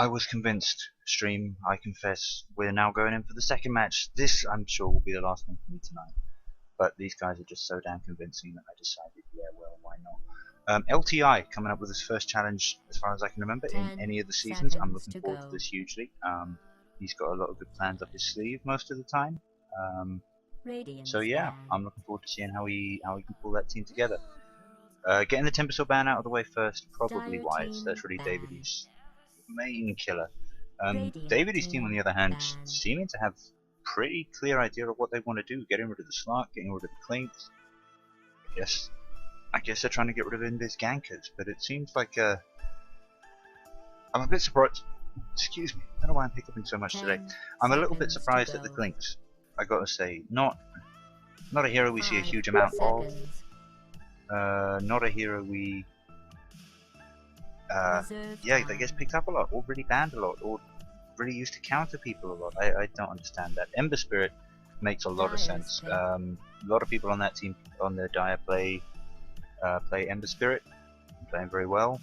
I was convinced, stream, I confess. We're now going in for the second match. This, I'm sure, will be the last one for me tonight. But these guys are just so damn convincing that I decided, yeah, well, why not? LTI coming up with his first challenge, as far as I can remember, in any of the seasons. I'm looking forward to this hugely. He's got a lot of good plans up his sleeve most of the time. So yeah, I'm looking forward to seeing how he can pull that team together. Getting the Timbersaw ban out of the way first, probably wise. That's really Davidy's main killer. Davidy's team, on the other hand, seeming to have pretty clear idea of what they want to do. Getting rid of the Slark, getting rid of the Clinks. I guess they're trying to get rid of Invis gankers, but it seems like I'm a bit surprised. Excuse me, I don't know why I'm hiccuping so much today. I'm a little bit surprised at the Clinks. I gotta say, not a hero we see a huge amount of. Not a hero we yeah, they get picked up a lot, or really banned a lot, or really used to counter people a lot. I don't understand that. Ember Spirit makes a lot of sense. A lot of people on that team, on their Dire, play Ember Spirit, playing very well,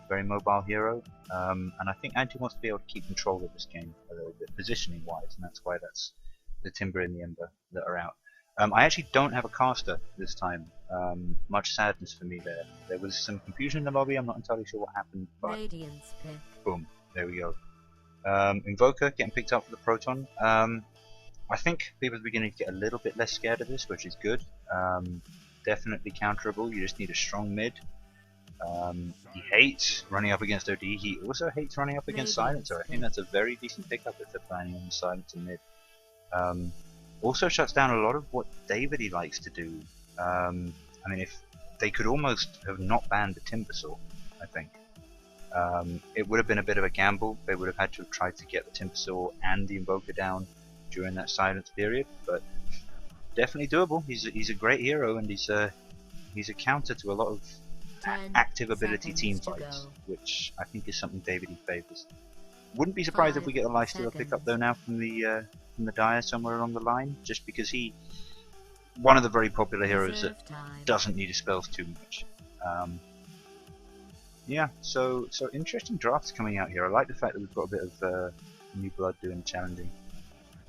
very mobile hero, and I think Anti wants to be able to keep control of this game a little bit, positioning wise, and that's why that's the Timber and the Ember that are out. I actually don't have a caster this time. Much sadness for me there. There was some confusion in the lobby, I'm not entirely sure what happened, but boom, there we go. Invoker getting picked up for the Proton. I think people are beginning to get a little bit less scared of this, which is good. Definitely counterable, you just need a strong mid. He hates running up against OD, he also hates running up against Silencer. I think that's a very decent pickup if they're planning on the Silencer mid. Also shuts down a lot of what Davidy likes to do. I mean, if they could almost have not banned the Timbersaw, I think. It would have been a bit of a gamble. They would have had to have tried to get the Timbersaw and the Invoker down during that silence period, but definitely doable. He's a great hero, and he's a counter to a lot of active ability team fights, which I think is something Davidy favours. Wouldn't be surprised if we get a Lifestealer pickup though now from the Dire somewhere along the line, just because he one of the very popular heroes that doesn't need his spells too much. Yeah, so interesting drafts coming out here. I like the fact that we've got a bit of new blood doing challenging.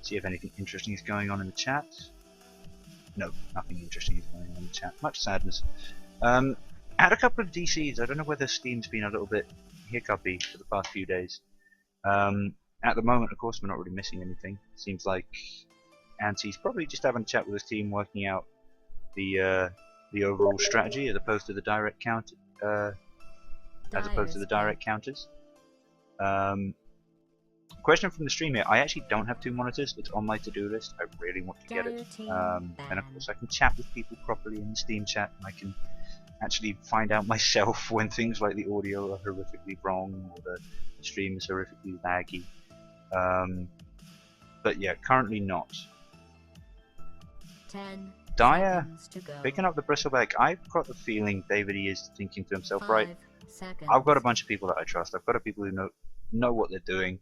See if anything interesting is going on in the chat. No, nothing interesting is going on in the chat. Much sadness. Had a couple of DCs. I don't know whether Steam's been a little bit hiccupy for the past few days. At the moment, of course, we're not really missing anything. Seems like Anti's probably just having a chat with his team, working out the overall strategy as opposed to the direct counters. Question from the stream here. I actually don't have 2 monitors. It's on my to-do list. I really want to get it. And of course, I can chat with people properly in the Steam chat, and I can actually find out myself when things like the audio are horrifically wrong or the stream is horrifically laggy. But yeah, currently not. Dire picking up the bristleback. I've got the feeling Davidy is thinking to himself, right, I've got a bunch of people that I trust. I've got people who know what they're doing.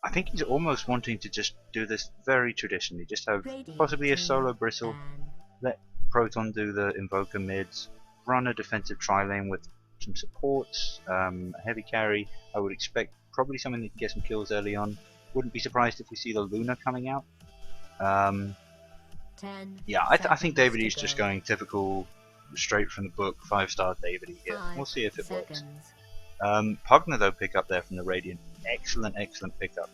I think he's almost wanting to just do this very traditionally. Just have possibly a solo bristle, let Proton do the Invoker mids, run a defensive tri-lane with some supports, a heavy carry. I would expect probably something that can get some kills early on. Wouldn't be surprised if we see the Luna coming out. Yeah, I think Davidy is just going typical, straight from the book, 5-star Davidy here. We'll see if it works. Pugner though, pick up there from the Radiant. Excellent pickup.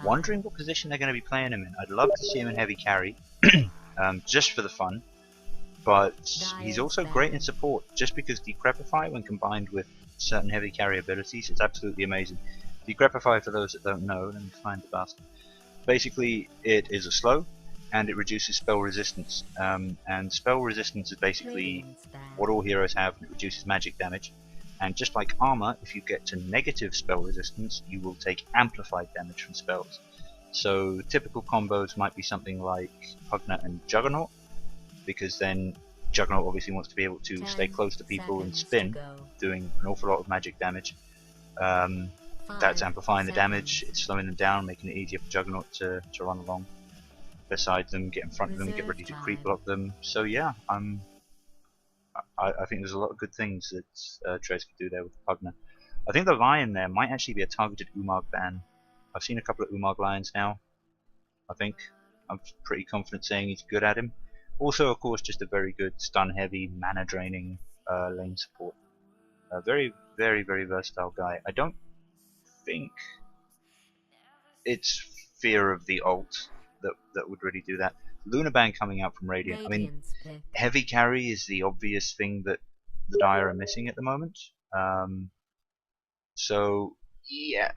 Wondering what position they're going to be playing him in. I'd love to see him in heavy carry, just for the fun. But he's also great in support, just because Decrepify, when combined with certain heavy carry abilities, it's absolutely amazing. Decrepify, for those that don't know, let me find the bastard. Basically, it is a slow, and it reduces spell resistance. And spell resistance is basically what all heroes have, and it reduces magic damage. And just like armor, if you get to negative spell resistance, you will take amplified damage from spells. So typical combos might be something like Pugner and Juggernaut, because then Juggernaut obviously wants to be able to stay close to people and spin, doing an awful lot of magic damage. That's amplifying the damage, it's slowing them down, making it easier for Juggernaut to run along beside them, get in front of them, get ready to creep block them. So yeah, I think there's a lot of good things that Trez could do there with Pugner. I think the lion there might actually be a targeted Umarg ban. I've seen a couple of Umarg lions now. I think I'm pretty confident saying he's good at him. Also, of course, just a very good stun-heavy, mana-draining lane support. A very, very, very versatile guy. I don't think it's fear of the ult that would really do that. Lunaban coming out from Radiant. I mean, heavy carry is the obvious thing that the Dire are missing at the moment. So yeah,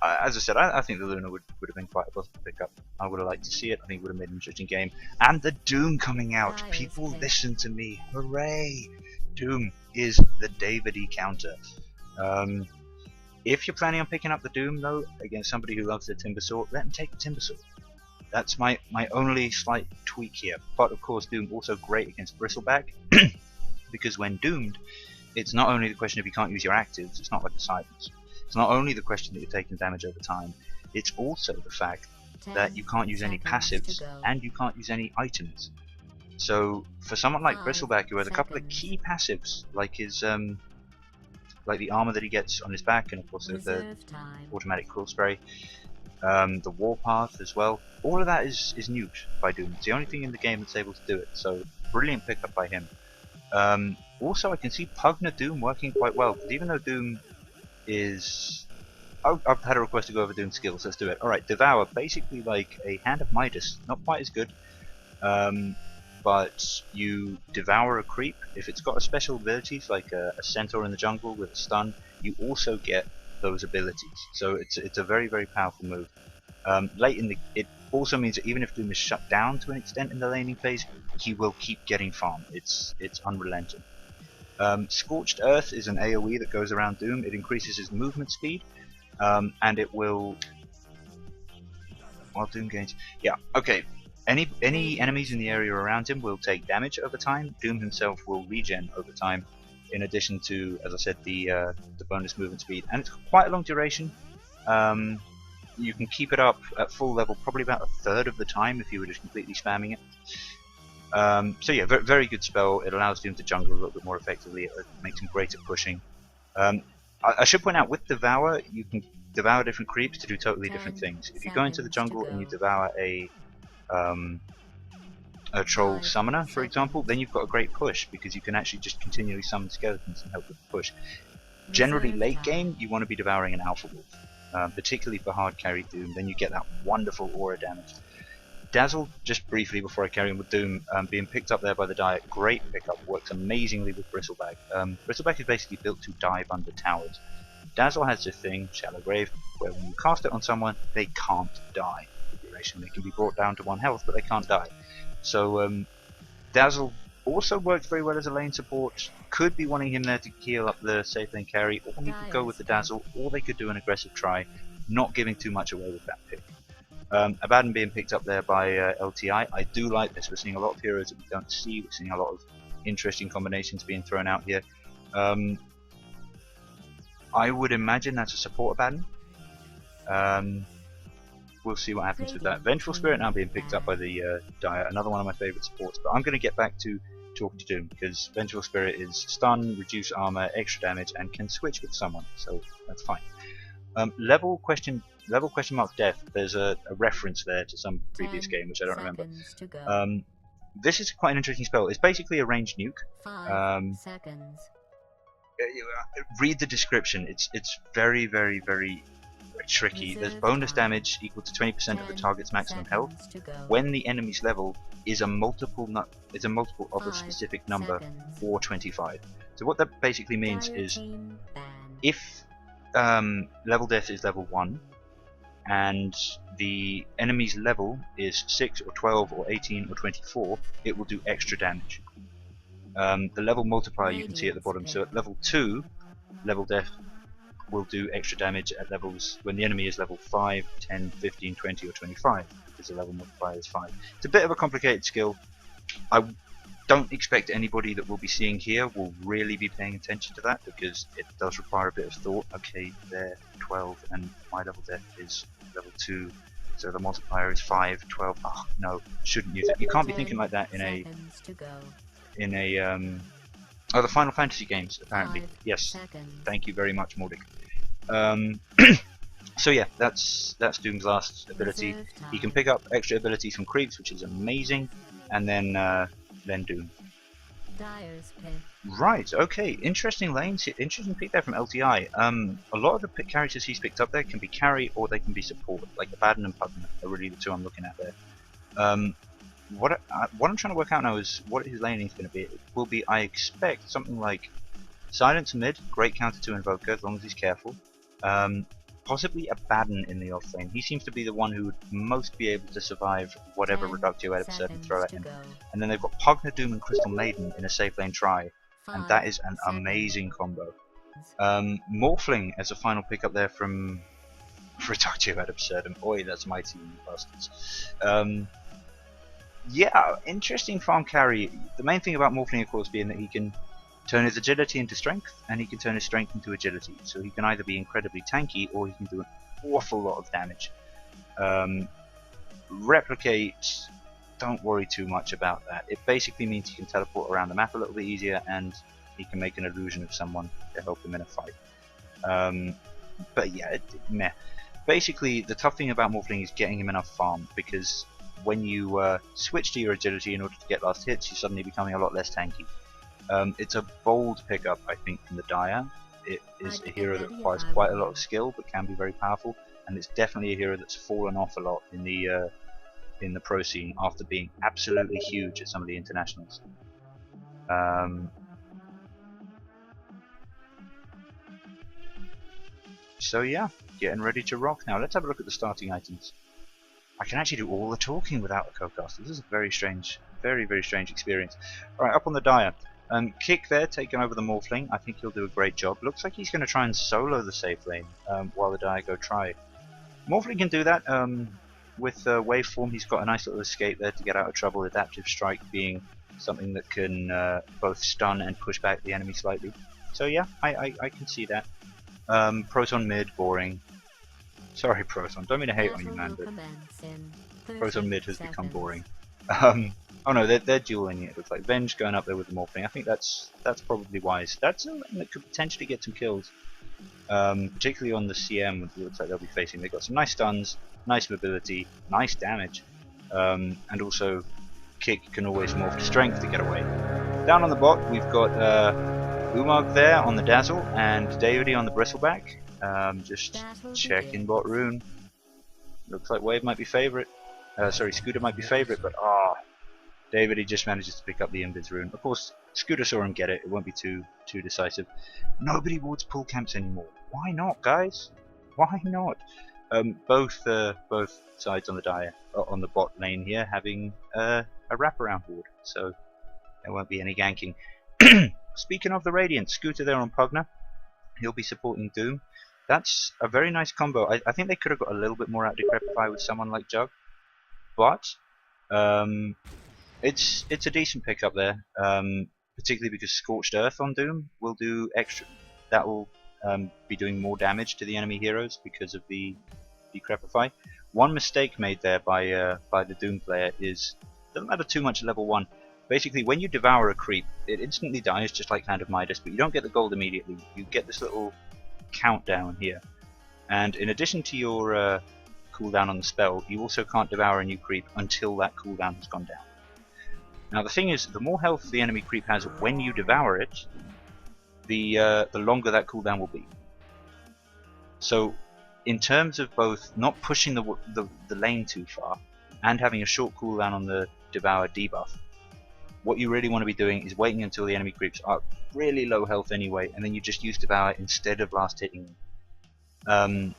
as I said, I think the Luna would have been quite a positive pickup. I would have liked to see it. I think it would have made an interesting game. And the Doom coming out. People listen to me. Hooray! Doom is the Davidy counter. If you're planning on picking up the Doom though, against somebody who loves the Timber Sword, let him take the Timber Sword. That's my only slight tweak here. But of course, Doom also great against Bristleback, because when doomed, it's not only the question of you can't use your actives, it's not like a silence. It's not only the question that you're taking damage over time, it's also the fact that you can't use any passives and you can't use any items. So for someone like Bristleback, who has a couple of key passives, like his like the armor that he gets on his back, and of course the automatic cruel spray, the warpath as well, all of that is nuked by Doom. It's the only thing in the game that's able to do it, so brilliant pickup by him. Also, I can see Pugna Doom working quite well, because even though Doom is... I've had a request to go over Doom skills, let's do it. Alright, Devour, basically like a Hand of Midas, not quite as good, but you devour a creep. If it's got a special abilities like a centaur in the jungle with a stun, you also get those abilities. So it's a very, very powerful move. Late in the, it also means that even if Doom is shut down to an extent in the laning phase, he will keep getting farm. It's unrelenting. Scorched Earth is an AoE that goes around Doom. It increases his movement speed, and it will... While Doom gains... Yeah, okay. Any enemies in the area around him will take damage over time. Doom himself will regen over time, in addition to, as I said, the bonus movement speed. And it's quite a long duration. You can keep it up at full level probably about a third of the time if you were just completely spamming it. So yeah, very good spell. It allows Doom to jungle a little bit more effectively. It makes him great at pushing. I should point out, with Devour, you can devour different creeps to do totally different things. If you go into the jungle and you devour a troll summoner, for example, then you've got a great push, because you can actually just continually summon skeletons and help with the push. Generally, late game, you want to be devouring an alpha wolf, particularly for hard carry Doom. Then you get that wonderful aura damage. Dazzle, just briefly before I carry on with Doom, being picked up there by the Diet, great pickup, works amazingly with Bristleback. Bristleback is basically built to dive under towers. Dazzle has this thing, Shallow Grave, where when you cast it on someone, they can't die. They can be brought down to 1 health, but they can't die. So Dazzle also works very well as a lane support. Could be wanting him there to heal up the safe lane carry, or he could go with the Dazzle, or they could do an aggressive try, not giving too much away with that pick. Abaddon being picked up there by LTI. I do like this. We're seeing a lot of heroes that we don't see. We're seeing a lot of interesting combinations being thrown out here. I would imagine that's a support Abaddon. We'll see what happens with that. Vengeful Spirit now being picked up by the Dire, another one of my favourite supports. But I'm going to get back to talking to Doom, because Vengeful Spirit is stun, reduce armor, extra damage, and can switch with someone, so that's fine. Level question mark death. There's a reference there to some previous game which I don't remember. This is quite an interesting spell. It's basically a ranged nuke. 5 seconds. Read the description. It's very, very, very tricky. There's bonus damage equal to 20% of the target's maximum health when the enemy's level is a multiple of a specific number or 25. So what that basically means is, if level death is level 1 and the enemy's level is 6 or 12 or 18 or 24, it will do extra damage. The level multiplier you can see at the bottom. So at level 2, level death will do extra damage at levels when the enemy is level 5, 10, 15, 20 or 25, because the level multiplier is 5. It's a bit of a complicated skill. I don't expect anybody that we'll be seeing here will really be paying attention to that, because it does require a bit of thought. Okay, they're 12 and my level death is level 2, so the multiplier is 5, 12. Oh no, shouldn't use it. You can't be thinking like that in a Oh, the Final Fantasy games, apparently. 5 Yes. seconds. Thank you very much, Mordic. So yeah, that's Doom's last ability. Reserve He can time. pick up extra abilities from creeps, which is amazing, and then Doom. Dyer's pit. Right. Okay. Interesting lanes. Interesting pick there from LTI. A lot of the characters he's picked up there can be carry or they can be support, like Abaddon and Pugna are really the two I'm looking at there. What I'm trying to work out now is what his laning is going to be. It will be, I expect, something like Silence mid, great counter to Invoker as long as he's careful. Possibly Abaddon in the off lane. He seems to be the one who would most be able to survive whatever 10 Reductio Adversary can throw at him. go. And then they've got Pugna, Doom and Crystal Maiden in a safe lane try, and 5 that is an seconds. amazing combo. Morphling as a final pickup there from Reductio Ad Absurdum. Oi, that's mighty, you bastards. Yeah, interesting farm carry. The main thing about Morphling, of course, being that he can turn his agility into strength, and he can turn his strength into agility. So he can either be incredibly tanky, or he can do an awful lot of damage. Replicate, don't worry too much about that. It basically means he can teleport around the map a little bit easier, and he can make an illusion of someone to help him in a fight. But yeah, meh. Basically, the tough thing about Morphling is getting him enough farm, because when you switch to your agility in order to get last hits, you're suddenly becoming a lot less tanky. It's a bold pickup, I think, from the Dire. It is a hero that requires quite a lot of skill, but can be very powerful, and it's definitely a hero that's fallen off a lot in the pro scene after being absolutely huge at some of the internationals. So yeah, getting ready to rock now. Let's have a look at the starting items. I can actually do all the talking without a co-caster. This is a very strange, very strange experience. Alright, up on the Dire. Kick there, taking over the Morphling. I think he'll do a great job. Looks like he's going to try and solo the safe lane while the Dire go try. Morphling can do that. With Waveform, he's got a nice little escape there to get out of trouble. Adaptive Strike being something that can both stun and push back the enemy slightly. So yeah, I can see that. Proton mid, boring. Sorry, Proton. Don't mean to hate on you, man, but Proton mid has become boring. Oh no, they're dueling it. It looks like Venge going up there with the Morphling. I think that's probably wise. That's a lane that could potentially get some kills, particularly on the CM. It looks like they'll be facing. They've got some nice stuns, nice mobility, nice damage, and also Kick can always morph to strength to get away. Down on the bot, we've got Umag there on the Dazzle and Davidy on the Bristleback. Just checking bot rune. Looks like Wave might be favourite. Sorry, Scooter might be favourite, but Davidy just manages to pick up the Invis rune. Of course, Scooter saw him get it. It won't be too decisive. Nobody wards pull camps anymore. Why not, guys? Why not? Both sides on the Dire, on the bot lane here, having a wraparound ward, so there won't be any ganking. Speaking of the Radiant, Scooter there on Pugna. He'll be supporting Doom. That's a very nice combo. I think they could have got a little bit more out of Decrepify with someone like Jug, but it's a decent pickup there. Particularly because Scorched Earth on Doom will do extra. That will be doing more damage to the enemy heroes because of the Decrepify. One mistake made there by the Doom player is doesn't matter too much at level 1. Basically, when you devour a creep, it instantly dies, just like Hand of Midas, but you don't get the gold immediately. You get this little countdown here. And in addition to your cooldown on the spell, you also can't devour a new creep until that cooldown has gone down. Now the thing is, the more health the enemy creep has when you devour it, the longer that cooldown will be. So, in terms of both not pushing the lane too far, and having a short cooldown on the devour debuff, what you really want to be doing is waiting until the enemy creeps are really low health anyway, and then you just use Devour instead of last hitting them.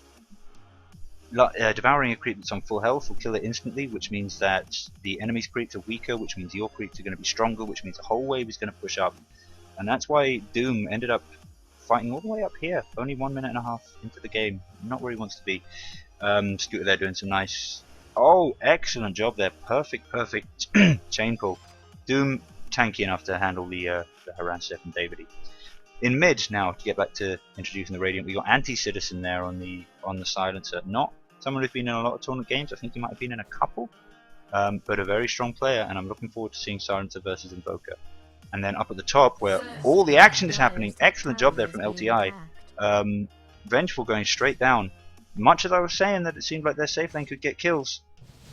Devouring a creep that's on full health will kill it instantly, which means that the enemy's creeps are weaker, which means your creeps are going to be stronger, which means the whole wave is going to push up. And that's why Doom ended up fighting all the way up here, only 1.5 minutes into the game. Not where he wants to be. Scooter there doing some nice... Oh, excellent job there. Perfect chain pull. Doom tanky enough to handle the Harasseth and Davidy. In mid now, to get back to introducing the Radiant, we got Anti-Citizen there on the Silencer. Not someone who's been in a lot of tournament games. I think he might have been in a couple, but a very strong player, and I'm looking forward to seeing Silencer versus Invoker. And then up at the top, where all the action is happening, excellent job there from LTI. Vengeful going straight down. Much as I was saying that it seemed like their safe lane could get kills,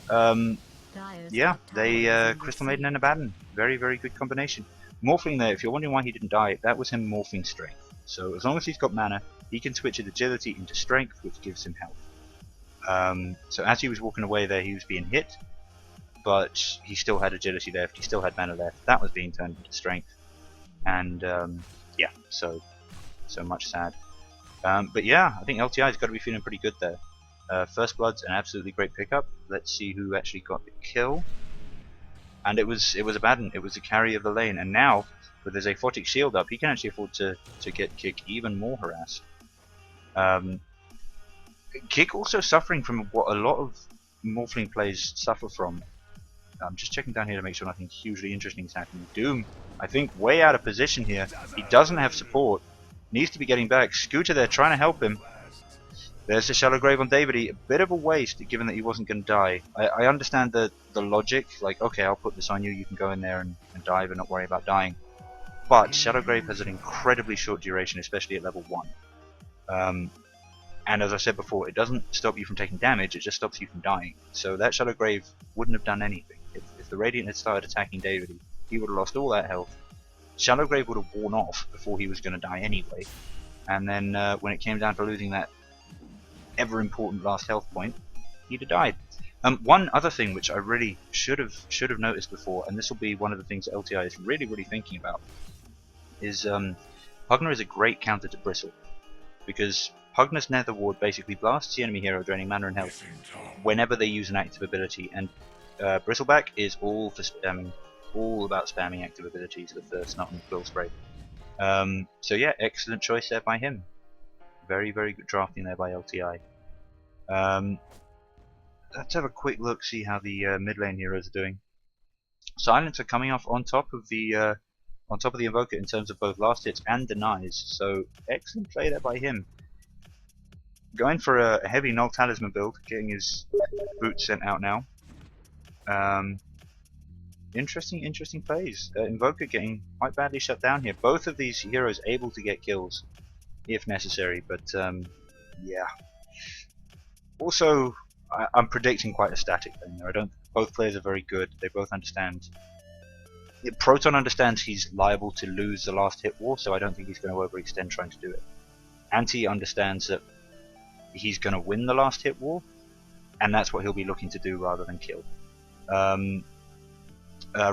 yeah, they Crystal Maiden and Abaddon. Very, very good combination. Morphling there, if you're wondering why he didn't die, that was him morphing strength. So as long as he's got mana, he can switch his agility into strength, which gives him health. So as he was walking away there, he was being hit, but he still had agility left, he still had mana left. That was being turned into strength. And yeah, so much sad. But yeah, I think LTI's got to be feeling pretty good there. First Blood's an absolutely great pickup. Let's see who actually got the kill. And it was Abaddon. It was the carry of the lane. And now, with his Aphotic Shield up, he can actually afford to get Kick even more harassed. Kick also suffering from what a lot of Morphling plays suffer from. I'm just checking down here to make sure nothing hugely interesting is happening. Doom, I think, way out of position here. He doesn't have support. Needs to be getting back. Scooter there trying to help him. There's the Shallow Grave on Davidy. A bit of a waste given that he wasn't going to die. I understand the logic. Like, okay, I'll put this on you. You can go in there and dive and not worry about dying. But Shadow Grave has an incredibly short duration, especially at level 1. And as I said before, it doesn't stop you from taking damage. It just stops you from dying. So that Shadow Grave wouldn't have done anything. If the Radiant had started attacking Davidy, he would have lost all that health. Shadow Grave would have worn off before he was going to die anyway. And then when it came down to losing that ever important last health point, he'd have died. One other thing which I really should have noticed before, and this will be one of the things that LTI is really thinking about, is Pugner is a great counter to Bristle, because Pugner's Nether Ward basically blasts the enemy hero, draining mana and health whenever they use an active ability, and Bristleback is all for spamming, all about spamming active abilities with the Snot and Quill Spray. So yeah, excellent choice there by him. Very good drafting there by LTI. Let's have a quick look, see how the mid lane heroes are doing. Silence are coming off on top of the Invoker in terms of both last hits and denies. So excellent play there by him. Going for a heavy Null Talisman build, getting his boots sent out now. Interesting plays. Invoker getting quite badly shut down here. Both of these heroes able to get kills if necessary, but yeah. Also, I'm predicting quite a static thing there. Both players are very good. They both understand. Proton understands he's liable to lose the last hit war, so I don't think he's going to overextend trying to do it. Anti understands that he's going to win the last hit war, and that's what he'll be looking to do rather than kill.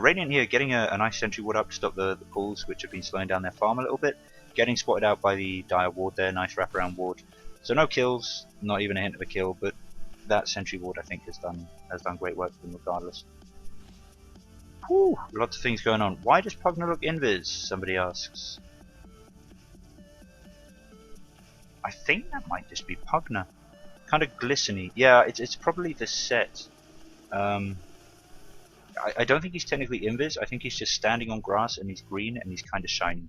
Radiant here getting a nice sentry ward up to stop the pulls, which have been slowing down their farm a little bit. Getting spotted out by the Dire ward there, nice wraparound ward. So no kills, not even a hint of a kill, but that sentry ward I think has done great work for them regardless. Whew, lots of things going on. Why does Pugner look invis? Somebody asks. I think that might just be Pugner. Kind of glistening. Yeah, it's probably the set. I don't think he's technically invis. I think he's just standing on grass and he's green and he's kind of shiny.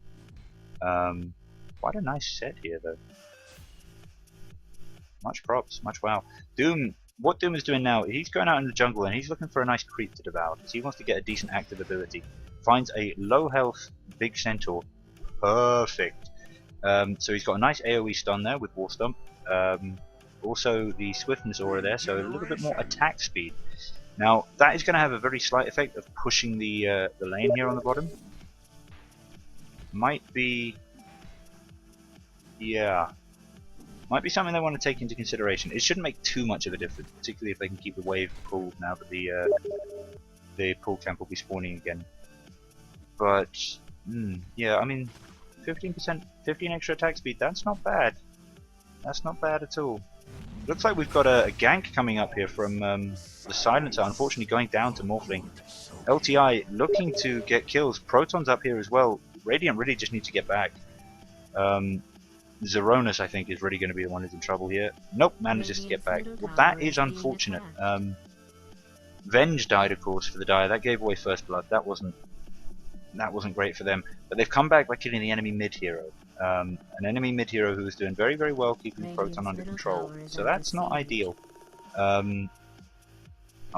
Quite a nice set here though. Much props, much wow. Doom, what Doom is doing now, he's going out in the jungle and he's looking for a nice creep to devour because he wants to get a decent active ability. Finds a low health big centaur. Perfect. So he's got a nice AoE stun there with War Stomp. Also the Swiftness aura there, so a little bit more attack speed. Now that is going to have a very slight effect of pushing the lane here on the bottom. Might be, yeah, might be something they want to take into consideration. It shouldn't make too much of a difference, particularly if they can keep the wave pulled now that the pull camp will be spawning again. But yeah, I mean, 15%, 15 extra attack speed. That's not bad. That's not bad at all. Looks like we've got a gank coming up here from the Silencer, unfortunately going down to Morphling. LTI looking to get kills. Proton's up here as well. Radiant really just needs to get back. Zeronis, I think, is really going to be the one who's in trouble here. Nope, manages to get back. Well, that is unfortunate. Venge died, of course, for the Dire. That gave away First Blood. That wasn't great for them. But they've come back by killing the enemy mid hero. An enemy mid hero who is doing very well keeping Proton under control. So that's not ideal. I'll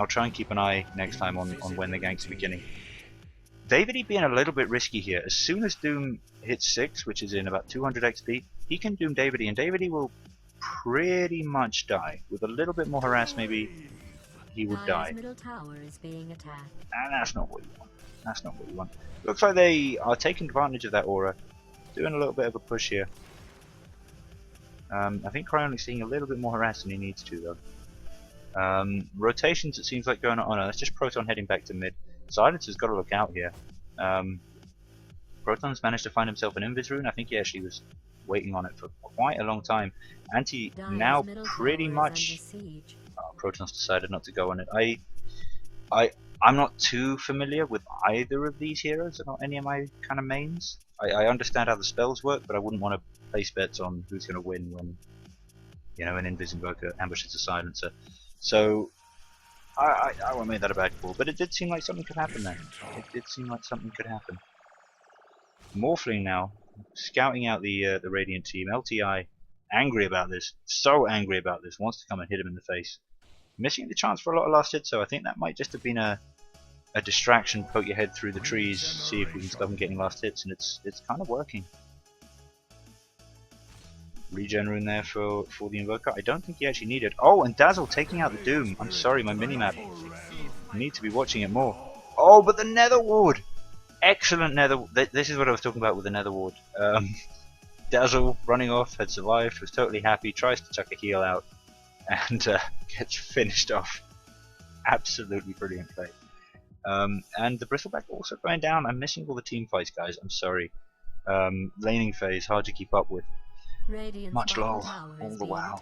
try and keep an eye next time on when the ganks are beginning. Davidy being a little bit risky here. As soon as Doom hits 6, which is in about 200 XP, he can Doom Davidy, and Davidy will pretty much die. With a little bit more harass, maybe he would die. Middle tower is being attacked. And that's not what you want. That's not what you want. Looks like they are taking advantage of that aura. Doing a little bit of a push here. I think Cryonic seeing a little bit more harass than he needs to, though. Rotations, it seems like going on. Oh no, that's just Proton heading back to mid. Silencer's got to look out here. Proton's managed to find himself an Invis rune. I think he actually was waiting on it for quite a long time. Anti now pretty much. Oh, Proton's decided not to go on it. I'm not too familiar with either of these heroes. They're not any of my kind of mains. I understand how the spells work, but I wouldn't want to place bets on who's going to win when, you know, an Invis Invoker ambushes a Silencer. So I won't make that a bad call, but it did seem like something could happen there. It did seem like something could happen. Morphling now, scouting out the Radiant team. LTI, angry about this, so angry about this, wants to come and hit him in the face. Missing the chance for a lot of last hits, so I think that might just have been a distraction. Poke your head through the trees, see if we can stop him getting last hits, and it's kind of working. Regen rune there for the Invoker. I don't think he actually needed. Oh, and Dazzle taking out the Doom. I'm sorry, my minimap. I need to be watching it more. Oh, but the Nether Ward! Excellent Nether. This is what I was talking about with the Nether Ward. Dazzle running off, had survived, was totally happy, tries to chuck a heal out, and gets finished off. Absolutely brilliant play. And the Bristleback also going down. I'm missing all the team fights, guys. I'm sorry. Laning phase, hard to keep up with. Much lol. All the wow.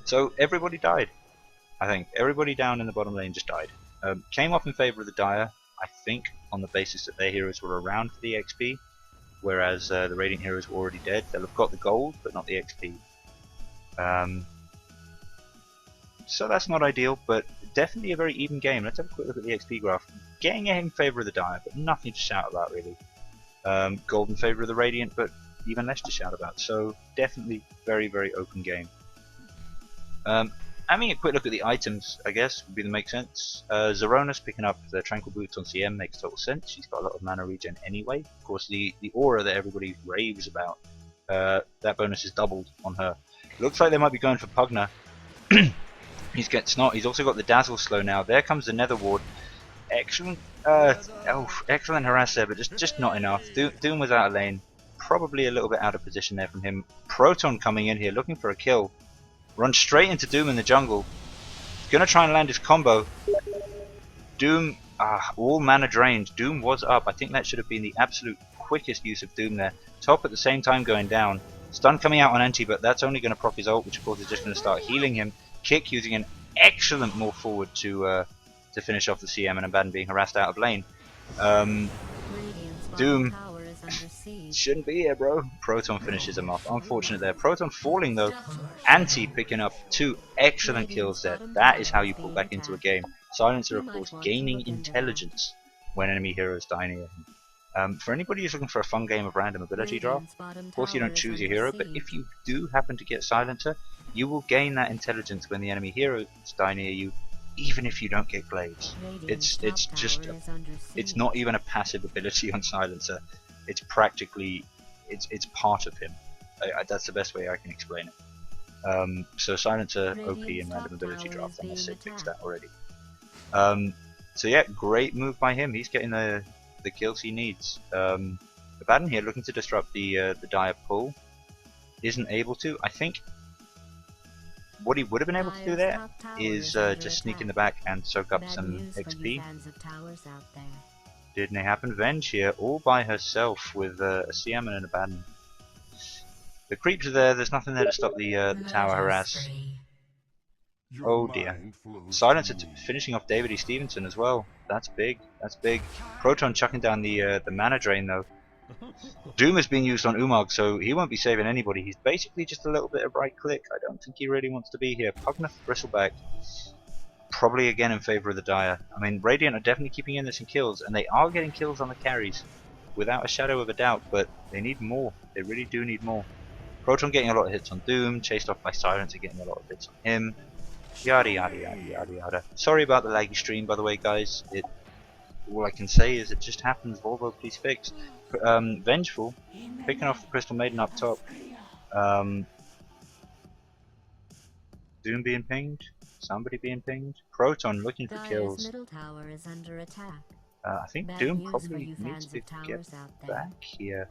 So everybody died. I think everybody down in the bottom lane just died. Came off in favor of the Dire, I think, on the basis that their heroes were around for the XP, whereas the Radiant heroes were already dead. They'll have got the gold, but not the XP. So that's not ideal, but definitely a very even game. Let's have a quick look at the XP graph. Getting in favor of the Dire, but nothing to shout about really. Gold in favor of the Radiant, but even less to shout about. So definitely very, very open game. Having a quick look at the items, I guess, would be the make sense. Zerona's picking up the Tranquil Boots on CM makes total sense. She's got a lot of mana regen anyway. Of course, the aura that everybody raves about, that bonus is doubled on her. Looks like they might be going for Pugna. He's getting Snot. He's also got the Dazzle slow now. There comes the Nether Ward. Excellent, excellent harass there, but just not enough. Doom was out of lane. Probably a little bit out of position there from him. Proton coming in here looking for a kill. Runs straight into Doom in the jungle. Gonna try and land his combo. Doom, all mana drained. Doom was up. I think that should have been the absolute quickest use of Doom there. Top at the same time going down. Stun coming out on Anti, but that's only going to proc his ult, which of course is just going to start healing him. Kick using an excellent move forward to finish off the CM, and Abaddon being harassed out of lane. Doom shouldn't be here, bro. Proton finishes him off. Unfortunate there. Proton falling though. Anti picking up 2 excellent kills there. That is how you pull back into a game. Silencer, of course, gaining intelligence when enemy heroes die near him. For anybody who's looking for a fun game of random ability drop, of course you don't choose your hero, but if you do happen to get Silencer, you will gain that intelligence when the enemy heroes die near you, even if you don't get Glaives. It's just it's not even a passive ability on Silencer. It's practically it's part of him. That's the best way I can explain it. So Silencer OP and random ability drop. I must say fixed that already. So yeah, great move by him. He's getting the kills he needs. Abaddon here looking to disrupt the Dire pull. Isn't able to. I think what he would have been able to do there is just sneak in the back and soak up some XP. Didn't it happen? Venge here all by herself with a CM and an Abaddon. The creeps are there. There's nothing there to stop the tower harass. Oh dear. Silencer finishing off Davidy Stevenson as well. That's big. That's big. Proton chucking down the mana drain though. Doom is being used on Umag, so he won't be saving anybody. He's basically just a little bit of right click. I don't think he really wants to be here. Pugna Bristleback. Probably again in favor of the Dire. I mean, Radiant are definitely keeping in there some kills, and they are getting kills on the carries, without a shadow of a doubt, but they need more. They really do need more. Proton getting a lot of hits on Doom, chased off by Silencer getting a lot of hits on him. Yada yada yada yada yada. Sorry about the laggy stream, by the way, guys. all I can say is it just happens. Volvo, please fix. Vengeful, picking off the Crystal Maiden up top. Doom being pinged. Somebody being pinged. Proton looking for kills. Middle tower is under attack. I think Bad Doom news probably for you needs fans to of towers get out there. back here.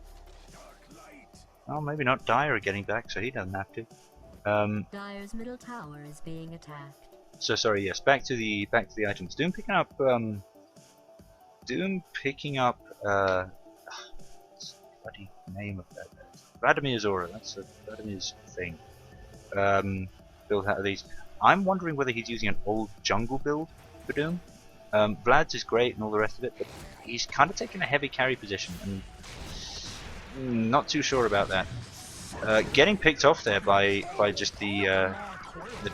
Oh, maybe not Dire getting back, so he doesn't have to. Dire's middle tower is being attacked. So sorry, yes. Back to the items. Doom picking up. What's the bloody name of that? Vladimir's aura. That's Vladimir's thing. Built out of these. I'm wondering whether he's using an old jungle build for Doom. Vlad's is great and all the rest of it, but he's kind of taking a heavy carry position, and not too sure about that. Getting picked off there by just the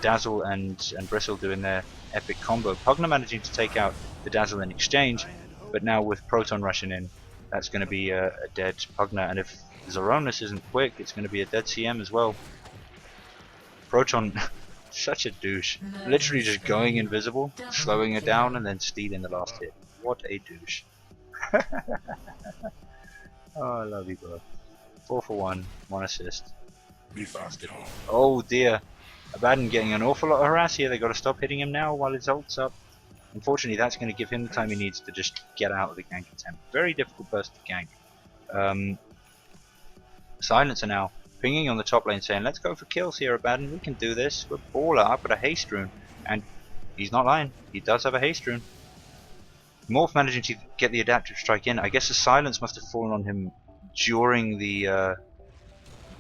Dazzle and Bristle doing their epic combo. Pugna managing to take out the Dazzle in exchange, but now with Proton rushing in, that's going to be a dead Pugna, and if Zoronis isn't quick, it's going to be a dead CM as well. Proton, such a douche. Literally just going invisible, slowing it down, and then stealing the last hit. What a douche. Oh, I love you, bro. 4 for 1, 1 assist. You bastard. Oh dear. Abaddon getting an awful lot of harass here. They got to stop hitting him now while his ult's up. Unfortunately, that's going to give him the time he needs to just get out of the gank attempt. Very difficult person to gank. Silencer now pinging on the top lane saying, let's go for kills here, Abaddon. We can do this. We're baller. I've got a haste rune. And he's not lying. He does have a haste rune. Morph managing to get the adaptive strike in. I guess the silence must have fallen on him during the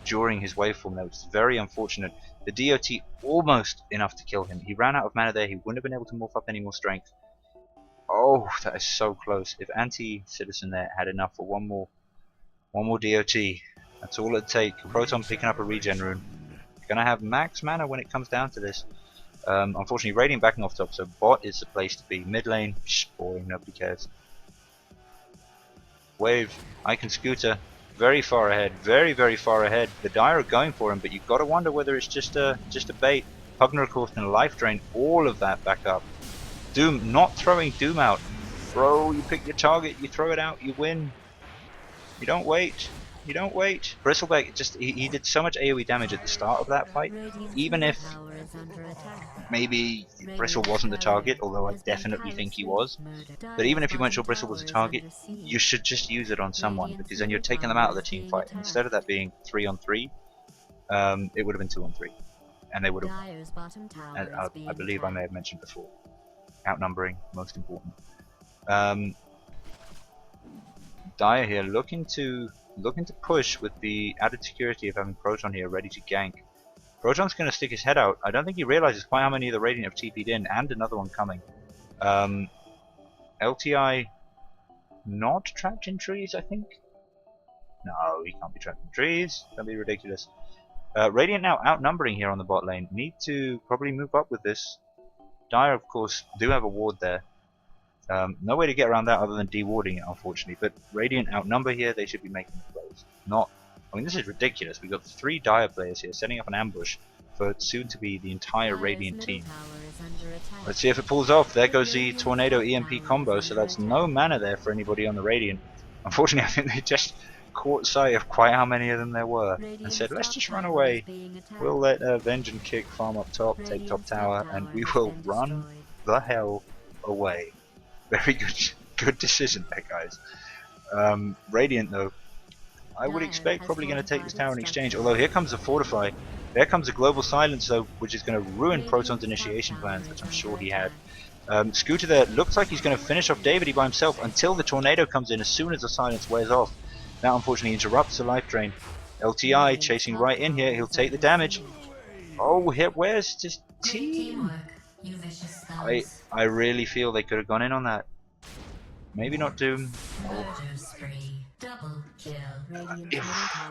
during his waveform there, which is very unfortunate. The DOT almost enough to kill him. He ran out of mana there. He wouldn't have been able to morph up any more strength. Oh, that is so close. If Anti-Citizen there had enough for one more DOT, that's all it'd take. Proton picking up a regen rune. Gonna have max mana when it comes down to this. Unfortunately, Radiant backing off top, so bot is the place to be. Mid lane, boring, nobody cares. Wave, Icon Scooter, very far ahead, very, very far ahead. The Dire are going for him, but you've got to wonder whether it's just a bait. Pugna, of course, can life drain all of that back up. Doom, not throwing Doom out. Bro, you pick your target, you throw it out, you win. You don't wait. You don't wait. Bristleback, he did so much AoE damage at the start of that fight, even if maybe Bristle wasn't the target, although I definitely think he was. But even if you weren't sure Bristle was a target, you should just use it on someone, because then you're taking them out of the team fight. Instead of that being 3-on-3, it would have been 2-on-3, and they would have. I believe I may have mentioned before, outnumbering, most important. Dire here looking to push with the added security of having Proton here ready to gank. Proton's going to stick his head out. I don't think he realizes quite how many of the Radiant have TP'd in, and another one coming. LTI not trapped in trees, I think? No, he can't be trapped in trees. That'd be ridiculous. Radiant now outnumbering here on the bot lane. Need to probably move up with this. Dire, of course, do have a ward there. No way to get around that other than dewarding it, unfortunately. But Radiant outnumber here, they should be making the plays. I mean, this is ridiculous. We've got 3 Dire players here setting up an ambush for soon to be the entire Radiant team. Let's see if it pulls off. There goes the Tornado EMP combo, so that's no mana there for anybody on the Radiant. Unfortunately, I think they just caught sight of quite how many of them there were and said, let's just run away. We'll let Venge and Kick farm up top, take top tower, and we will run the hell away. Very good decision there, guys. Radiant, though, I would expect probably going to take this tower in exchange. Although here comes a Fortify. There comes a Global Silence, though, which is going to ruin Proton's initiation plans, which I'm sure he had. Scooter there looks like he's going to finish off Davidy by himself until the Tornado comes in as soon as the Silence wears off. That unfortunately interrupts the life drain. LTI chasing right in here. He'll take the damage. Oh, where's his team? I really feel they could have gone in on that. Maybe not Doom. Oh.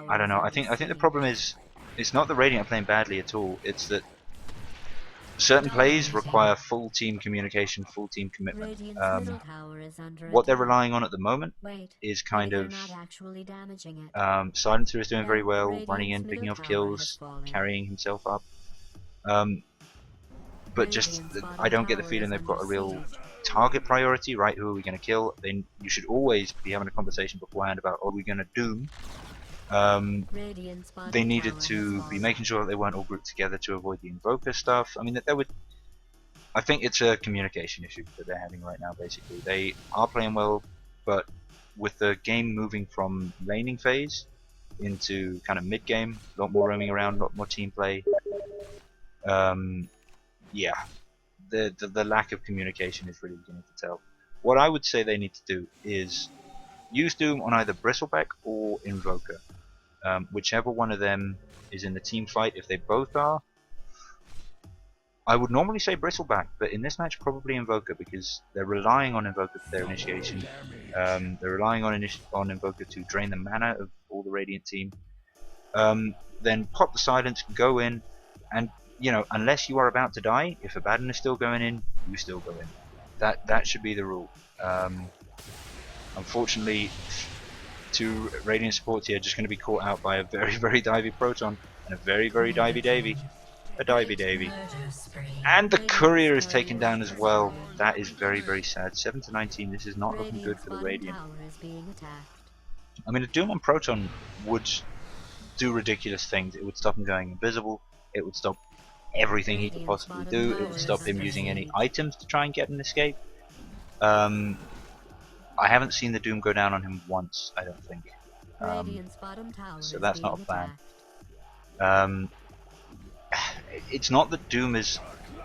I don't know. I think the problem is it's not the Radiant playing badly at all. It's that certain plays require full team communication, full team commitment. What they're relying on at the moment is kind of Silencer is doing very well, running in, picking off kills, carrying himself up. But just I don't get the feeling they've got a real target priority, right? Who are we going to kill? Then you should always be having a conversation beforehand about, are we going to Doom? They needed to be making sure that they weren't all grouped together to avoid the Invoker stuff. I mean, that would. I think it's a communication issue that they're having right now. Basically, they are playing well, but with the game moving from laning phase into kind of mid game, a lot more roaming around, a lot more team play. Yeah, the lack of communication is really beginning to tell. What I would say they need to do is use Doom on either Bristleback or Invoker. Whichever one of them is in the team fight. If they both are, I would normally say Bristleback, but in this match probably Invoker, because they're relying on Invoker for their initiation. They're relying on Invoker to drain the mana of all the Radiant team. Then pop the silence, go in, and you know, unless you are about to die, if Abaddon is still going in, you still go in. That should be the rule. Unfortunately, two Radiant supports here are just going to be caught out by a very, very divey Proton and a very, very divey Davy. A divey Davy. And the Courier is taken down as well. That is very, very sad. 7 to 19, this is not looking good for the Radiant. I mean, a Doom on Proton would do ridiculous things. It would stop him going invisible. It would stop everything he could possibly do. It would stop him using any items to try and get an escape. I haven't seen the Doom go down on him once, I don't think. So that's not a plan. It's not that Doom is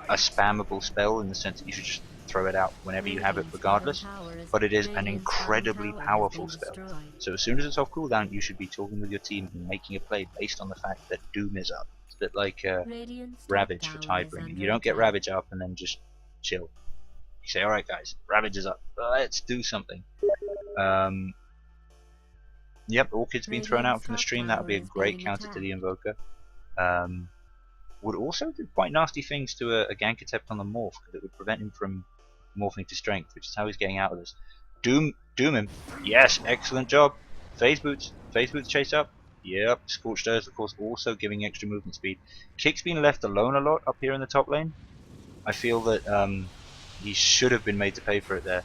a spammable spell in the sense that you should just throw it out whenever you have it regardless, but it is an incredibly powerful spell. So as soon as it's off cooldown, you should be talking with your team and making a play based on the fact that Doom is up. It's a bit like Ravage for Tidebringer. You don't get Ravage up and then just chill. You say, alright guys, Ravage is up, let's do something. Yep, Orchid's been thrown out from the stream. That would be a great counter to the Invoker. Would also do quite nasty things to a Gankatept on the Morph, because it would prevent him from morphing to Strength, which is how he's getting out of this. Doom him. Yes, excellent job. Phase Boots chase up. Yep, Scorched Earth, of course, also giving extra movement speed. Kick's been left alone a lot up here in the top lane. I feel that he should have been made to pay for it there.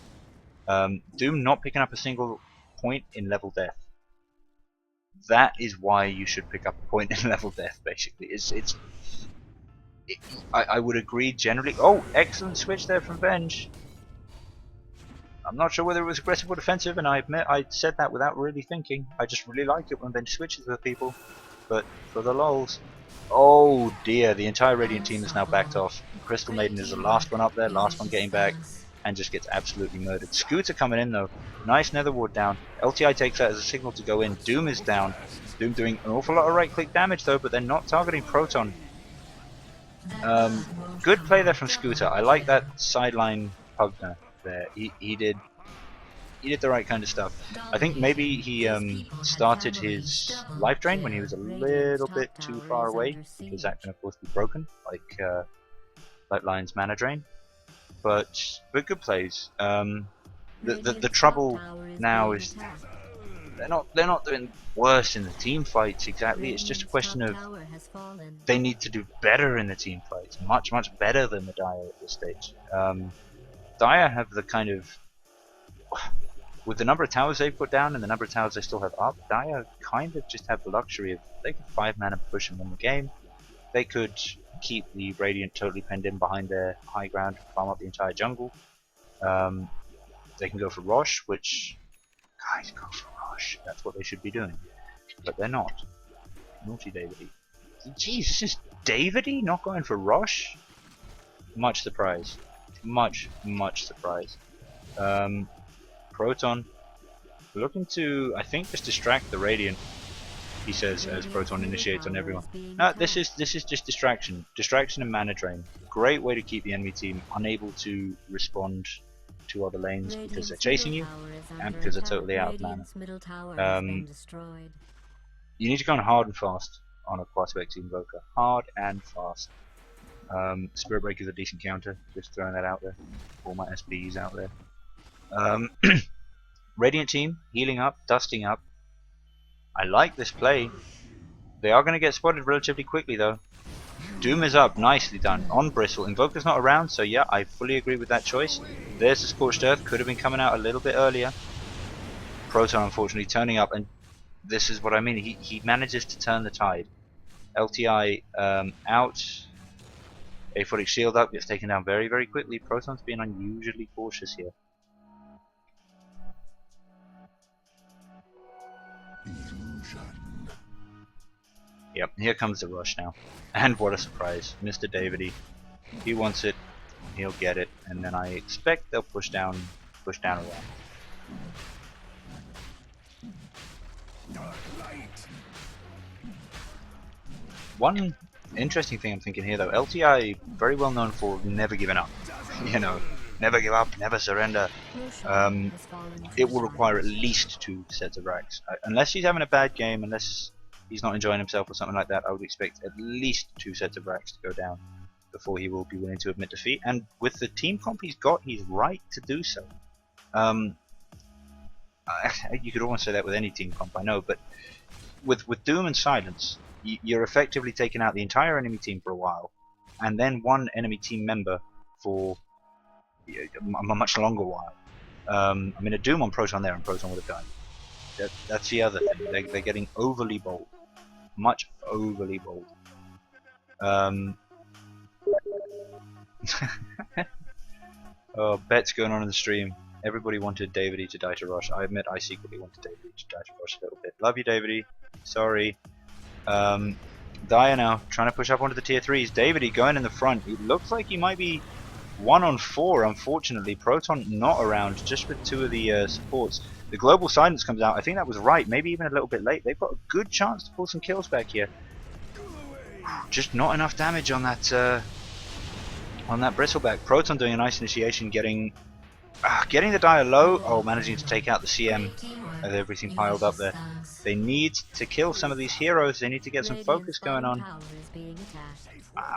Doom not picking up a single point in level death. That is why you should pick up a point in level death, basically. I would agree generally. Oh, excellent switch there from Venge. I'm not sure whether it was aggressive or defensive, and I admit I said that without really thinking. I just really like it when Venge switches with people. But for the lols. Oh dear, the entire Radiant team is now backed off. Crystal Maiden is the last one up there, last one getting back, and just gets absolutely murdered. Scooter coming in though. Nice Nether Ward down. LTI takes that as a signal to go in. Doom is down. Doom doing an awful lot of right click damage though, but they're not targeting Proton. Good play there from Scooter. I like that sideline Pugner there. He did the right kind of stuff. I think maybe he started his life drain when he was a little bit too far away, because that can of course be broken, like Lion's mana drain. But good plays. The trouble now is they're not doing worse in the team fights exactly. It's just a question of they need to do better in the team fights, much better than the Dire at this stage. Dire have the kind of, with the number of towers they've put down and the number of towers they still have up, Dire kind of just have the luxury of, they could 5 mana push and win the game. They could keep the Radiant totally penned in behind their high ground, farm up the entire jungle. They can go for Rosh, which, guys, go for Rosh. That's what they should be doing, but they're not. Naughty Davidy. Jeez, this is Davidy not going for Rosh? Much surprise. Much surprise. Proton looking to, I think, just distract the Radiant, he says, as Proton initiates on everyone. No, this is just distraction and mana drain. Great way to keep the enemy team unable to respond to other lanes because they're chasing you and because they're totally out of mana. You need to go on hard and fast on a Quaterbex Invoker. Hard and fast. Spirit Break is a decent counter, just throwing that out there. All my SBs out there. Radiant team healing up, dusting up. I like this play. They are going to get spotted relatively quickly though. Doom is up, nicely done. On Bristle, Invoker's not around, so yeah, I fully agree with that choice. There's the Scorched Earth, could have been coming out a little bit earlier. Proton unfortunately turning up, and this is what I mean, he manages to turn the tide. LTI out, Aphotic Shield up, gets taken down very, very quickly. Proton's being unusually cautious here. Yep, here comes the rush now. And what a surprise. Mr. Davidy. He wants it, he'll get it, and then I expect they'll push down around. One interesting thing I'm thinking here though, LTI very well known for never giving up. You know, never give up, never surrender. It will require at least 2 sets of racks. Unless he's having a bad game, unless he's not enjoying himself or something like that, I would expect at least 2 sets of racks to go down before he will be willing to admit defeat. And with the team comp he's got, he's right to do so. You could almost say that with any team comp, I know, but with Doom and Silence, you're effectively taking out the entire enemy team for a while, and then one enemy team member for a much longer while. I mean, a Doom on Proton there, and Proton would have died. That's the other thing. They're getting overly bold, much overly bold. Oh, bets going on in the stream. Everybody wanted Davidy to die to Rush. I admit I secretly wanted Davidy to die to Rush a little bit. Love you, Davidy. Sorry. Dyer now trying to push up onto the tier 3s. Davidy going in the front. It looks like he might be 1 on 4, unfortunately. Proton not around, just with 2 of the supports. The Global Silence comes out. I think that was right, maybe even a little bit late. They've got a good chance to pull some kills back here. Just not enough damage on that Bristleback. Proton doing a nice initiation, getting the Dyer low. Oh, managing to take out the CM with everything piled up there. They need to kill some of these heroes. They need to get some focus going on.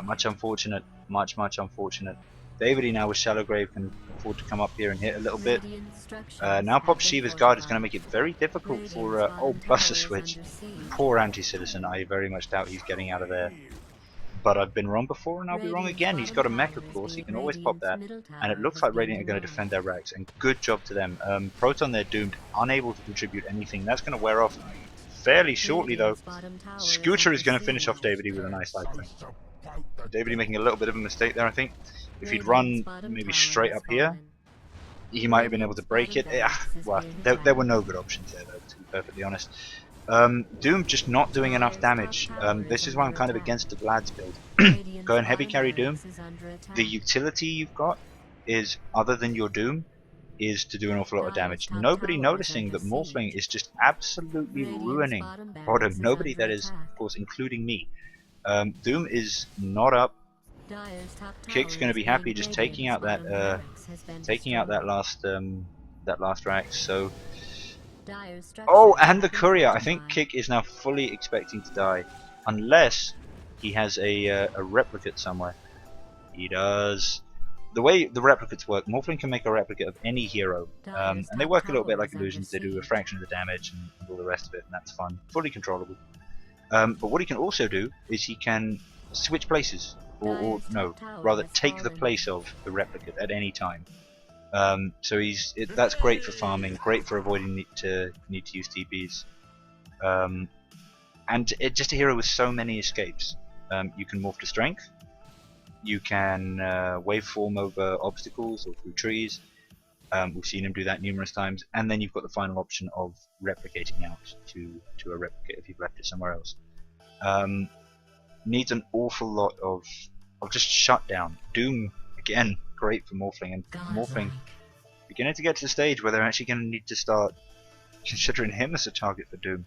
Much unfortunate. Much unfortunate. Davidy now with Shallow Grave can afford to come up here and hit a little bit. Now Pop Shiva's guard is going to make it very difficult for oh, plus a switch. Poor anti-citizen. I very much doubt he's getting out of there. But I've been wrong before and I'll be wrong again. He's got a mech, of course, he can always pop that. And it looks like Radiant are going to defend their racks, and good job to them. Proton, they're doomed, unable to contribute anything. That's going to wear off fairly shortly though. Scooter is going to finish off Davidy with a nice life thing. Davidy making a little bit of a mistake there, I think. If he'd run maybe straight up here, he might have been able to break it. Well, there were no good options there though, to be perfectly honest. Doom just not doing enough damage. This is why I'm kind of against the Vlad's build. Go and heavy carry Doom. The utility you've got is, other than your Doom, is to do an awful lot of damage. Nobody noticing that Morphling is just absolutely ruining bottom. Nobody, that is, of course, including me. Doom is not up. Kick's going to be happy just taking out that last rack. So. Oh, and the courier. I think Kick is now fully expecting to die, unless he has a replicate somewhere. He does. The way the replicates work, Morphling can make a replicate of any hero, and they work a little bit like illusions. They do a fraction of the damage and all the rest of it, and that's fun, fully controllable. But what he can also do is he can switch places, or no, rather take the place of the replicate at any time. So that's great for farming, great for avoiding need to use TPs, and just a hero with so many escapes. You can morph to strength, you can waveform over obstacles or through trees. We've seen him do that numerous times, and then you've got the final option of replicating out to a replicate if you've left it somewhere else. Needs an awful lot of just shutdown. Doom again. Great for Morphling, and Morphling beginning to get to the stage where they're actually going to need to start considering him as a target for Doom.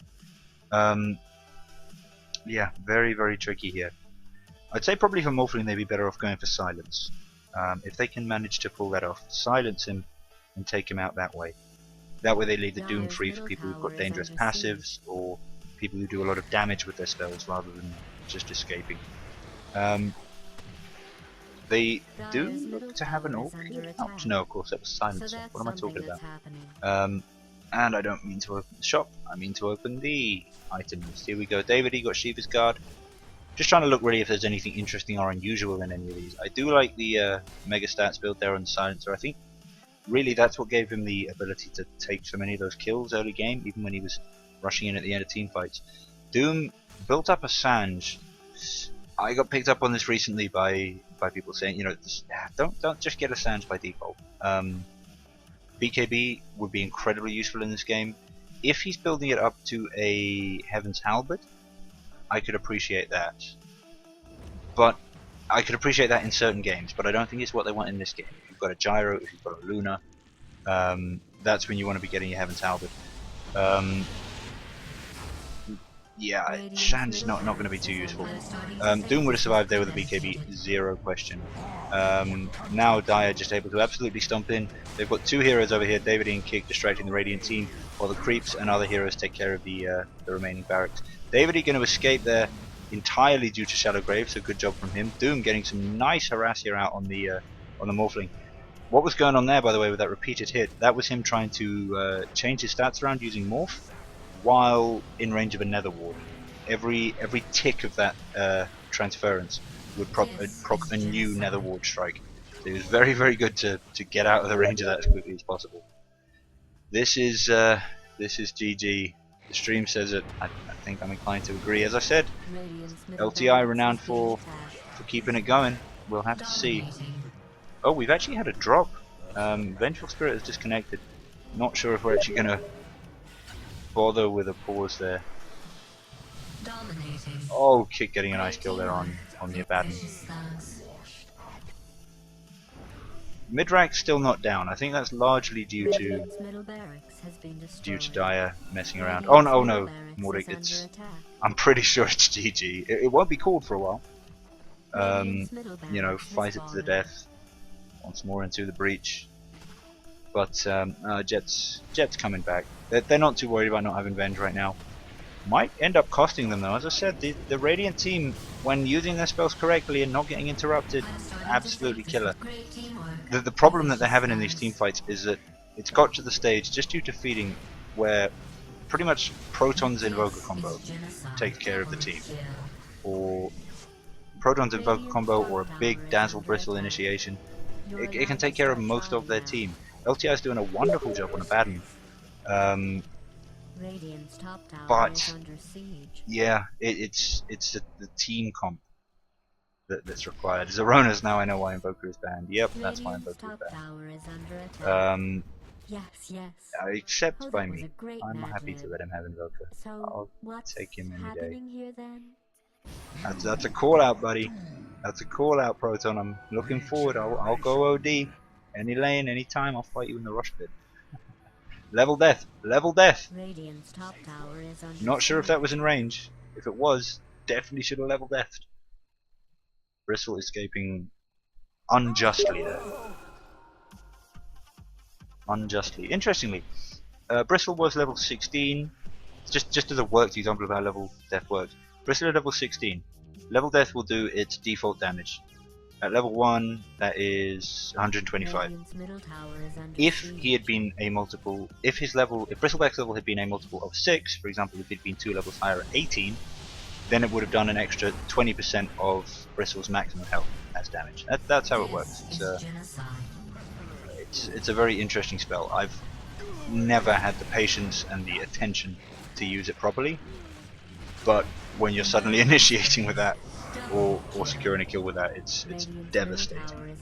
Yeah, very tricky here. I'd say probably for Morphling they'd be better off going for Silence. If they can manage to pull that off, silence him and take him out that way. That way they leave the Doom free for people who've got dangerous passives or people who do a lot of damage with their spells rather than just escaping. They do look to have an Orchid out. No, of course, that was Silencer. What am I talking about? And I don't mean to open the shop, I mean to open the items. Here we go. Davidy got Shiva's Guard. Just trying to look really if there's anything interesting or unusual in any of these. I do like the Mega Stats build there on the Silencer. I think really that's what gave him the ability to take so many of those kills early game, even when he was rushing in at the end of team fights. Doom built up a Sange. I got picked up on this recently by people saying, you know, don't just get a Sange by default. BKB would be incredibly useful in this game. If he's building it up to a Heaven's Halberd, I could appreciate that. But I could appreciate that in certain games, but I don't think it's what they want in this game. If you've got a Gyro, if you've got a Luna, that's when you want to be getting your Heaven's Halberd. Yeah, Shan's not going to be too useful. Doom would have survived there with a BKB, zero question. Now Dire just able to absolutely stomp in. They've got two heroes over here, Davidy and Kick, distracting the Radiant team, while the creeps and other heroes take care of the remaining barracks. Davidy going to escape there entirely due to Shadow Grave, so good job from him. Doom getting some nice harass here out on the Morphling. What was going on there, by the way, with that repeated hit? That was him trying to change his stats around using Morph while in range of a Nether Ward. Every tick of that transference would proc a new Nether Ward strike. So it was very, very good to get out of the range of that as quickly as possible. This is GG. The stream says it. I think I'm inclined to agree. As I said, LTI renowned for keeping it going. We'll have to see. Oh, we've actually had a drop. Vengeful Spirit has disconnected. Not sure if we're actually going to bother with a pause there. Oh, Kick getting a nice kill there on the Abaddon. Midrack's still not down. I think that's largely due to Dire messing around. Oh no, Mordic, I'm pretty sure it's GG. It won't be called for a while. You know, fight it to the death. Once more into the breach. But Jet's coming back. They're not too worried about not having Venge right now. Might end up costing them though. As I said, the Radiant team, when using their spells correctly and not getting interrupted, absolutely killer. The problem that they're having in these team fights is that it's got to the stage, just due to feeding, where pretty much Proton's Invoker combo takes care of the team. Or Proton's Invoker combo or a big Dazzle Bristle initiation. It can take care of most of their team. LTI is doing a wonderful job on Abaddon. But yeah, it's the team comp that's required. Zerona's now, I know why Invoker is banned. Yep, that's why Invoker is banned. Except by me. I'm happy to let him have Invoker. I'll take him any day. That's a call out, buddy. That's a call out, Proton. I'm looking forward. I'll go OD. Any lane, any time. I'll fight you in the rush pit. Level death. Level death. Not sure if that was in range. If it was, definitely should have level deathed. Bristle escaping unjustly there. Unjustly. Interestingly, Bristle was level 16. Just as a worked example of how level death works. Bristle at level 16. Level death will do its default damage. At level 1, that is 125. If he had been a multiple, if Bristleback's level had been a multiple of 6, for example, if he'd been 2 levels higher at 18, then it would have done an extra 20% of Bristle's maximum health as damage. That's how it works. It's a very interesting spell. I've never had the patience and the attention to use it properly, but when you're suddenly initiating with that, or securing a kill with that, it's devastating.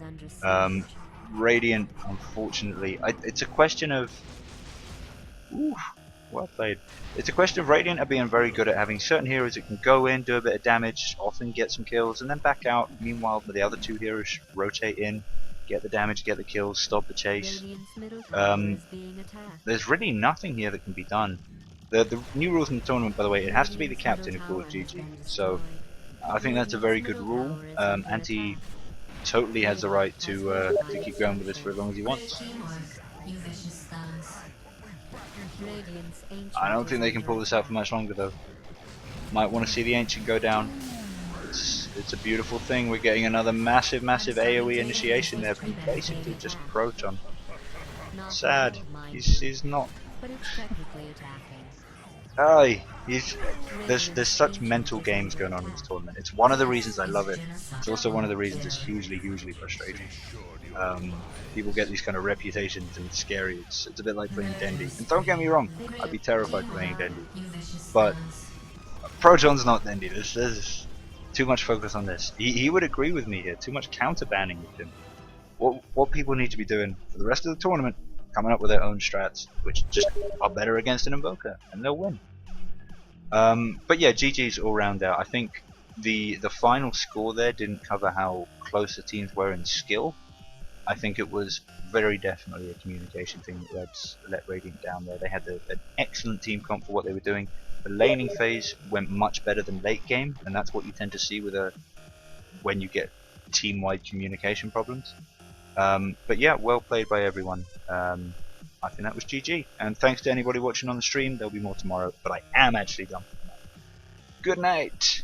Radiant, unfortunately, it's a question of... Ooh, well played. It's a question of Radiant are being very good at having certain heroes that can go in, do a bit of damage, often get some kills, and then back out. Meanwhile, the other two heroes rotate in, get the damage, get the kills, stop the chase. There's really nothing here that can be done. The new rules in the tournament, by the way, it has to be the captain who calls GG. So I think that's a very good rule. Anti totally has the right to keep going with this for as long as he wants. I don't think they can pull this out for much longer though. Might want to see the Ancient go down. It's a beautiful thing. We're getting another massive AoE initiation there from basically just Proton. Sad. He's not... Aye, there's such mental games going on in this tournament. It's one of the reasons I love it. It's also one of the reasons it's hugely frustrating. Um, People get these kind of reputations and it's scary. It's a bit like playing Dendy. And don't get me wrong, I'd be terrified playing Dendy. But Proton's not Dendy. There's too much focus on this. He would agree with me here. Too much counter banning with him. What people need to be doing for the rest of the tournament, coming up with their own strats, which just are better against an Invoker, and they'll win. But yeah, GG's all round out. I think the final score there didn't cover how close the teams were in skill. I think it was very definitely a communication thing that let Radiant down there. They had an excellent team comp for what they were doing. The laning phase went much better than late game, and that's what you tend to see with when you get team-wide communication problems. But yeah, well played by everyone. I think that was GG. And thanks to anybody watching on the stream. There'll be more tomorrow, but I am actually done for tonight. Good night!